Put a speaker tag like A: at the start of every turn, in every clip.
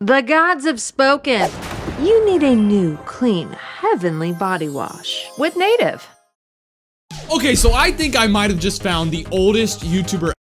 A: The gods have spoken. You need a new, clean, heavenly body wash with Native.
B: Okay, so I think I might have just found the oldest YouTuber.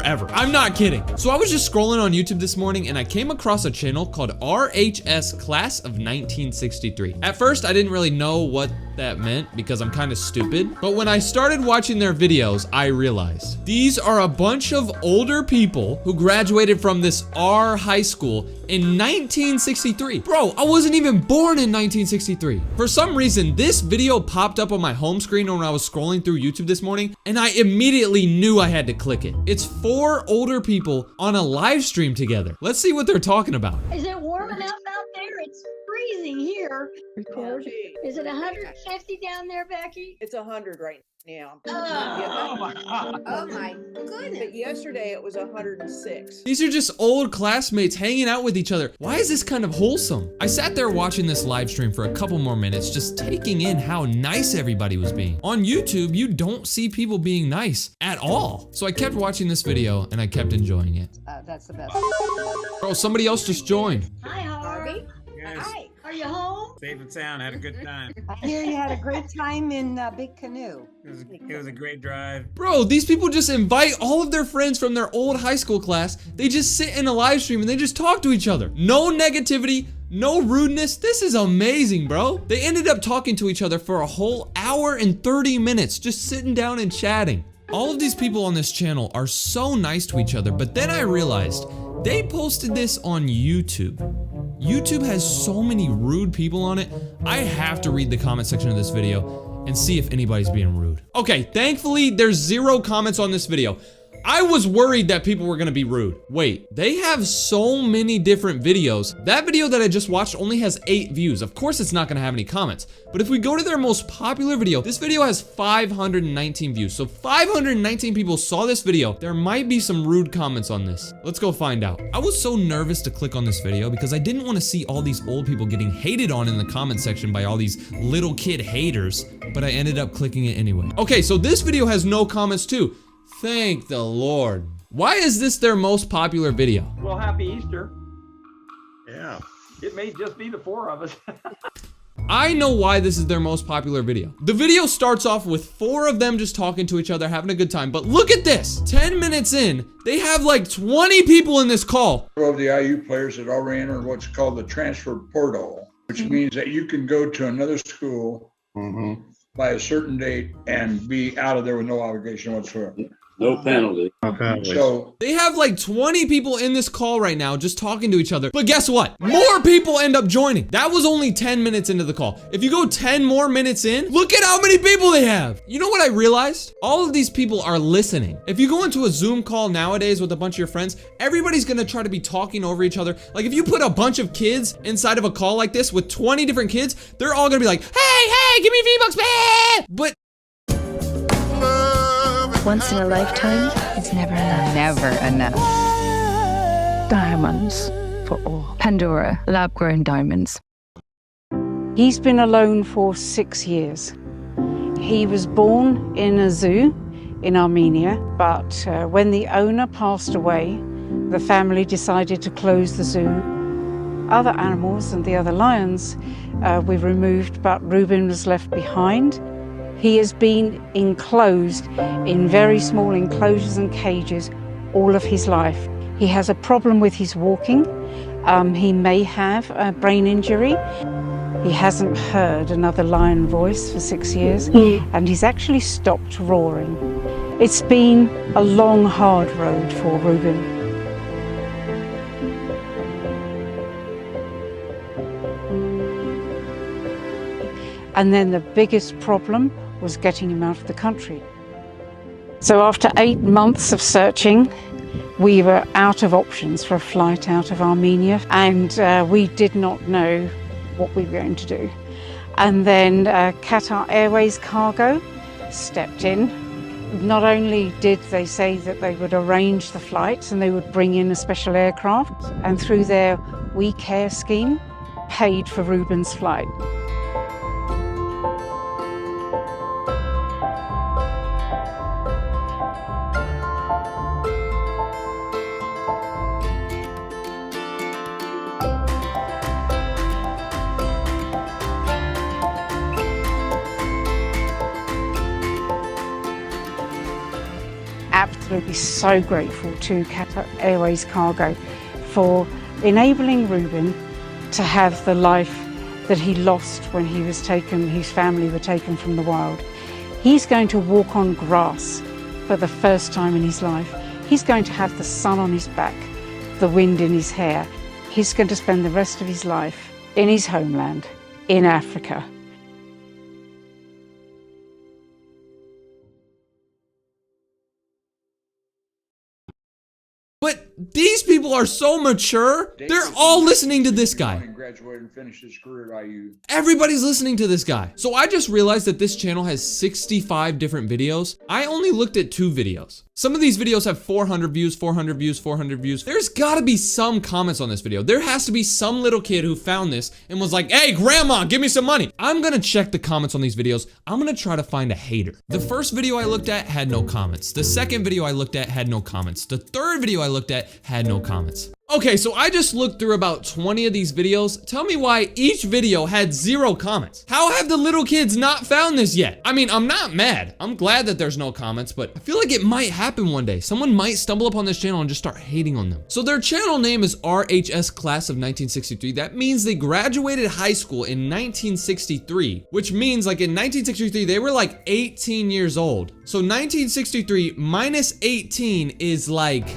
B: Ever. I'm not kidding. So I was just scrolling on YouTube this morning and I came across a channel called RHS Class of 1963. At first, I didn't really know what that meant because I'm kind of stupid. But when I started watching their videos, I realized these are a bunch of older people who graduated from this R high school in 1963. Bro, I wasn't even born in 1963. For some reason, this video popped up on my home screen when I was scrolling through YouTube this morning, and I immediately knew I had to click it. It's 4 older people on a live stream together. Let's see what they're talking about.
C: Is it warm enough out there? It's freezing here. Record. Is it 150 down there, Becky?
D: It's 100 right now.
C: Oh
D: my goodness. But yesterday it was 106.
B: These are just old classmates hanging out with each other. Why is this kind of wholesome? I sat there watching this live stream for a couple more minutes, just taking in how nice everybody was being. On YouTube, you don't see people being nice at all. So I kept watching this video and I kept enjoying it.
D: That's the best.
B: Bro, somebody else just joined.
C: Hi, Harvey.
E: Yes.
C: Hi. Are you home?
E: Safe and sound. Had a good time.
F: I hear you had a great time in Big Canoe.
E: It was a great drive.
B: Bro, these people just invite all of their friends from their old high school class. They just sit in a live stream and they just talk to each other. No negativity, no rudeness. This is amazing, bro. They ended up talking to each other for a whole hour and 30 minutes, just sitting down and chatting. All of these people on this channel are so nice to each other, but then I realized they posted this on YouTube. YouTube has so many rude people on it. I have to read the comment section of this video and see if anybody's being rude. Okay, thankfully there's 0 comments on this video. I was worried that people were gonna be rude. Wait, they have so many different videos. That video that I just watched only has 8 views. Of course it's not gonna have any comments. But if we go to their most popular video, this video has 519 views. So 519 people saw this video. There might be some rude comments on this. Let's go find out. I was so nervous to click on this video because I didn't want to see all these old people getting hated on in the comment section by all these little kid haters, but I ended up clicking it anyway. Okay, so this video has no comments too. Thank the Lord. Why is this their most popular video?
G: Well, happy Easter.
E: Yeah.
G: It may just be the 4 of us.
B: I know why this is their most popular video. The video starts off with 4 of them just talking to each other, having a good time, but look at this. 10 minutes in, they have like 20 people in this call.
H: Of the IU players had already entered what's called the transfer portal, which means that you can go to another school by a certain date and be out of there with no obligation whatsoever.
I: No penalty.
H: So
B: they have like 20 people in this call right now just talking to each other. But guess what? More people end up joining. That was only 10 minutes into the call. If you go 10 more minutes in, look at how many people they have. You know what I realized? All of these people are listening. If you go into a Zoom call nowadays with a bunch of your friends, everybody's gonna try to be talking over each other. Like if you put a bunch of kids inside of a call like this with 20 different kids, they're all gonna be like, hey, give me V-Bucks, man! But
J: once in a lifetime, it's never enough. Never enough. Diamonds for all. Pandora, lab-grown diamonds.
K: He's been alone for 6 years. He was born in a zoo in Armenia, but when the owner passed away, the family decided to close the zoo. Other animals and the other lions we removed, but Reuben was left behind. He has been enclosed in very small enclosures and cages all of his life. He has a problem with his walking. He may have a brain injury. He hasn't heard another lion voice for 6 years, and he's actually stopped roaring. It's been a long, hard road for Reuben. And then the biggest problem was getting him out of the country. So after 8 months of searching, we were out of options for a flight out of Armenia, and we did not know what we were going to do. And then Qatar Airways Cargo stepped in. Not only did they say that they would arrange the flights and they would bring in a special aircraft, and through their We Care scheme, paid for Reuben's flight. Absolutely so grateful to Qatar Airways Cargo for enabling Reuben to have the life that he lost when he was taken, his family were taken from the wild. He's going to walk on grass for the first time in his life. He's going to have the sun on his back, the wind in his hair. He's going to spend the rest of his life in his homeland, in Africa.
B: But these people are so mature. They're all listening to this guy.
H: Graduated and finished his career at IU.
B: Everybody's listening to this guy. So I just realized that this channel has 65 different videos. I only looked at 2 videos. Some of these videos have 400 views, 400 views, 400 views. There's gotta be some comments on this video. There has to be some little kid who found this and was like, hey, grandma, give me some money. I'm gonna check the comments on these videos. I'm gonna try to find a hater. The first video I looked at had no comments. The second video I looked at had no comments. The third video I looked at had no comments. Okay, so I just looked through about 20 of these videos. Tell me why each video had 0 comments. How have the little kids not found this yet? I mean, I'm not mad. I'm glad that there's no comments, but I feel like it might happen one day. Someone might stumble upon this channel and just start hating on them. So their channel name is RHS Class of 1963. That means they graduated high school in 1963, which means like in 1963, they were like 18 years old. So 1963 minus 18 is like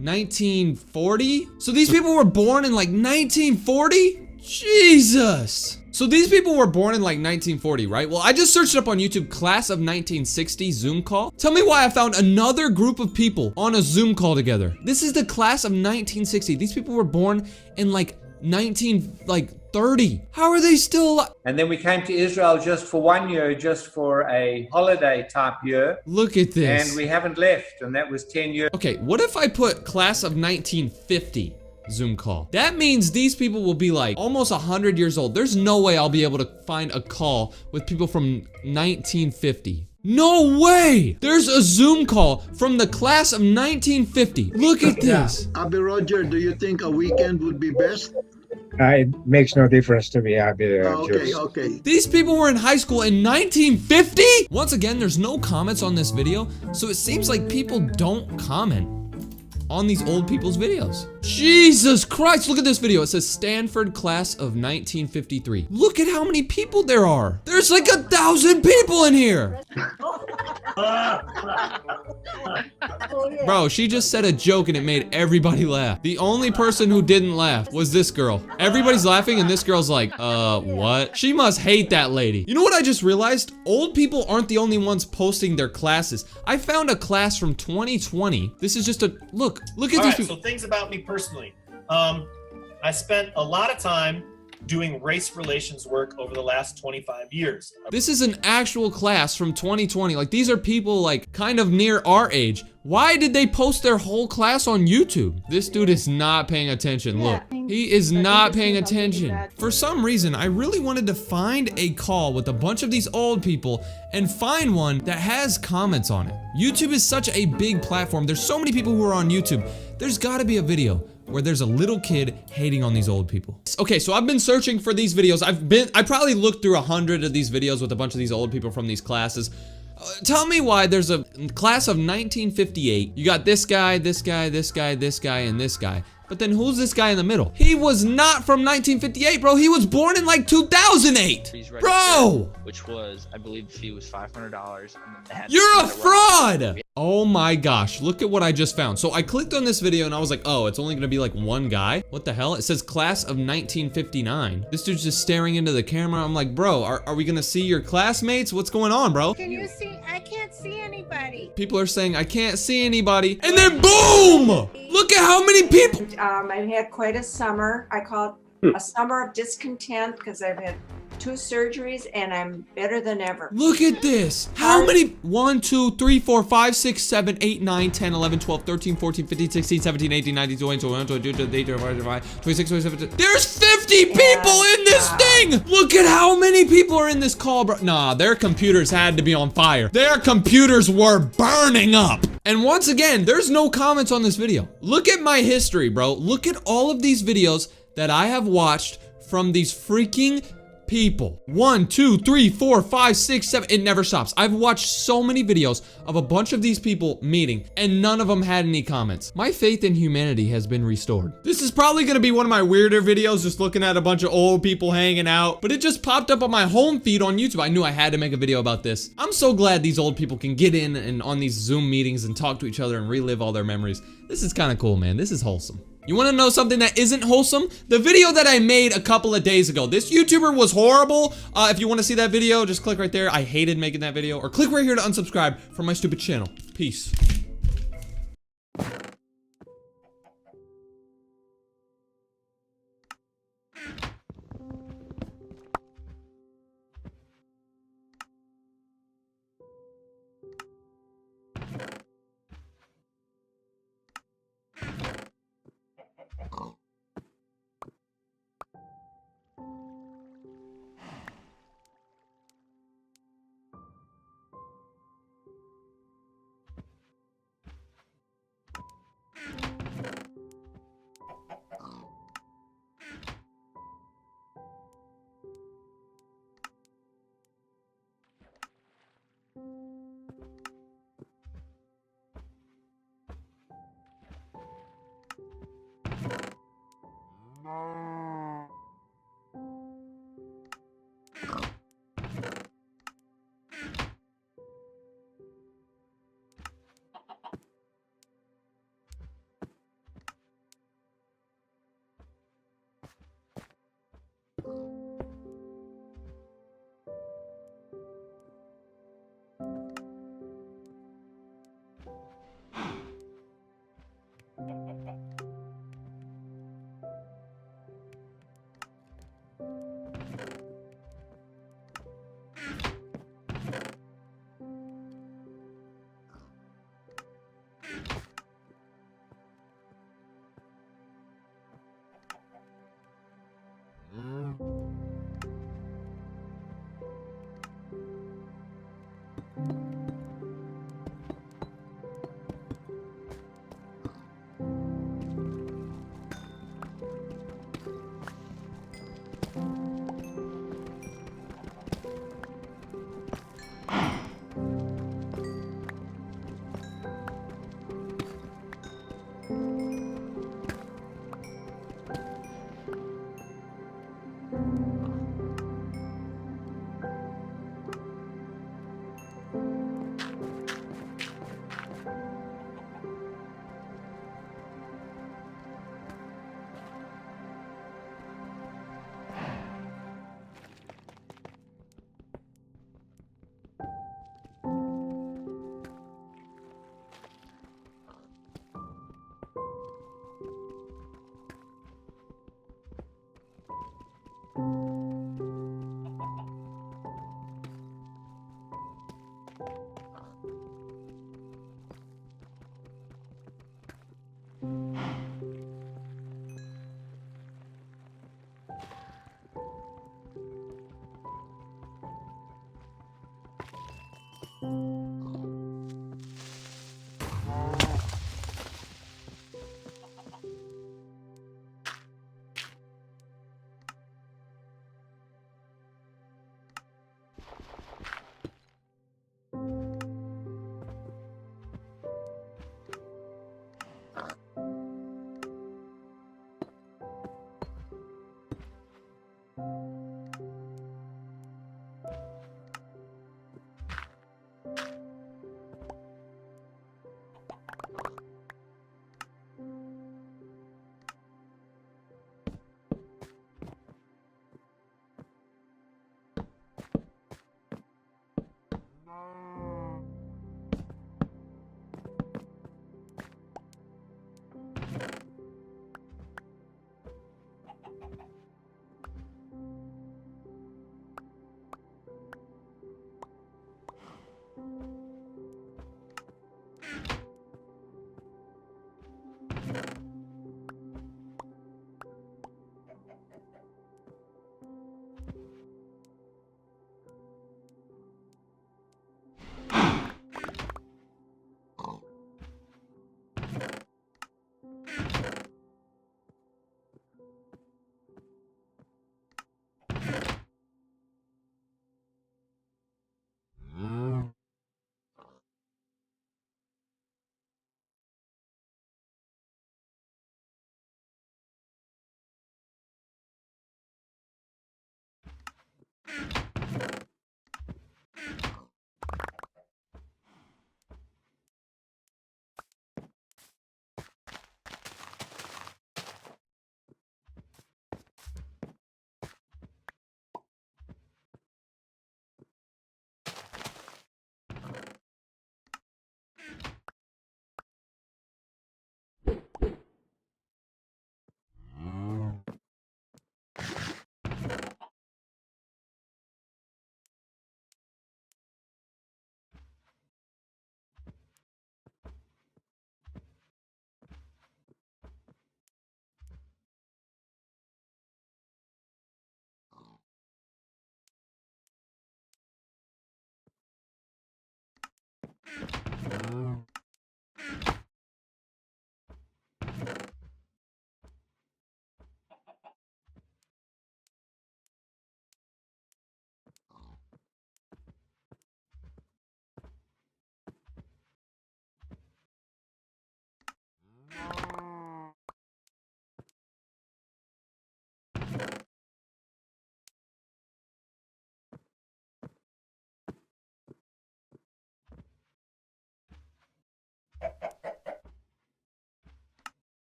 B: 1940? So these people were born in like 1940? Jesus! So these people were born in like 1940, right? Well, I just searched up on YouTube, Class of 1960 Zoom call. Tell me why I found another group of people on a Zoom call together. This is the Class of 1960. These people were born in like 1930. How are they still alive?
I: And then we came to Israel just for 1 year, just for a holiday type year.
B: Look at this.
I: And we haven't left, and that was 10 years.
B: Okay, what if I put Class of 1950 Zoom call? That means these people will be like almost 100 years old. There's no way I'll be able to find a call with people from 1950. No way! There's a Zoom call from the Class of 1950. Look at this.
L: Abby Roger, do you think a weekend would be best?
M: It makes no difference to me, Abby.
L: Okay.
B: These people were in high school in 1950? Once again, there's no comments on this video, so it seems like people don't comment on these old people's videos. Jesus Christ, look at this video. It says Stanford Class of 1953. Look at how many people there are. There's like 1,000 people in here. Bro, she just said a joke and it made everybody laugh. The only person who didn't laugh was this girl. Everybody's laughing and this girl's like, what? She must hate that lady. You know what I just realized? Old people aren't the only ones posting their classes. I found a class from 2020. This is just a, look at these people.
N: So things about me personally. I spent a lot of time doing race relations work over the last 25 years.
B: This is an actual class from 2020. Like, these are people like kind of near our age. Why did they post their whole class on YouTube? This dude is not paying attention. Look, he is not paying attention. For some reason, I really wanted to find a call with a bunch of these old people and find one that has comments on it. YouTube is such a big platform. There's so many people who are on YouTube. There's gotta be a video where there's a little kid hating on these old people. Okay, so I've been searching for these videos. I probably looked through 100 of these videos with a bunch of these old people from these classes. Tell me why there's a class of 1958. You got this guy, this guy, this guy, this guy, and this guy. But then who's this guy in the middle? He was not from 1958, bro. He was born in like 2008. Bro!
O: Which was, I believe the fee was $500.
B: You're a fraud! Oh my gosh, look at what I just found. So I clicked on this video and I was like, oh, it's only gonna be like one guy? What the hell? It says class of 1959. This dude's just staring into the camera. I'm like, bro, are we gonna see your classmates? What's going on, bro?
P: Can you see? I can't see anybody.
B: People are saying, I can't see anybody. And then boom! Look at how many people.
F: I've had quite a summer. I call it a summer of discontent because I've had 2 surgeries and I'm better than ever.
B: Look at this. How many? 1, 2, 3, 4, 5, 6, 7, 8, 9, 10, 11, 12, 13, 14, 15, 16, 17, 18, 19, 20, 21, 22, 23, 24, 25, 26, 27. There's 50 people in this thing. Look at how many people are in this call, bro. Nah, their computers had to be on fire. Their computers were burning up. And once again, there's no comments on this video. Look at my history, bro. Look at all of these videos that I have watched from these freaking people. 1, 2, 3, 4, 5, 6, 7. It never stops. I've watched so many videos of a bunch of these people meeting and none of them had any comments. My faith in humanity has been restored. This is probably gonna be one of my weirder videos, just looking at a bunch of old people hanging out, but it just popped up on my home feed on YouTube. I knew I had to make a video about this. I'm so glad these old people can get in and on these Zoom meetings and talk to each other and relive all their memories. This is kind of cool, man. This is wholesome. You want to know something that isn't wholesome? The video that I made a couple of days ago. This YouTuber was horrible. If you want to see that video, just click right there. I hated making that video. Or click right here to unsubscribe from my stupid channel. Peace.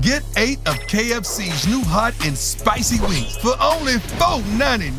Q: Get 8 of KFC's new hot and spicy wings for only $4.99.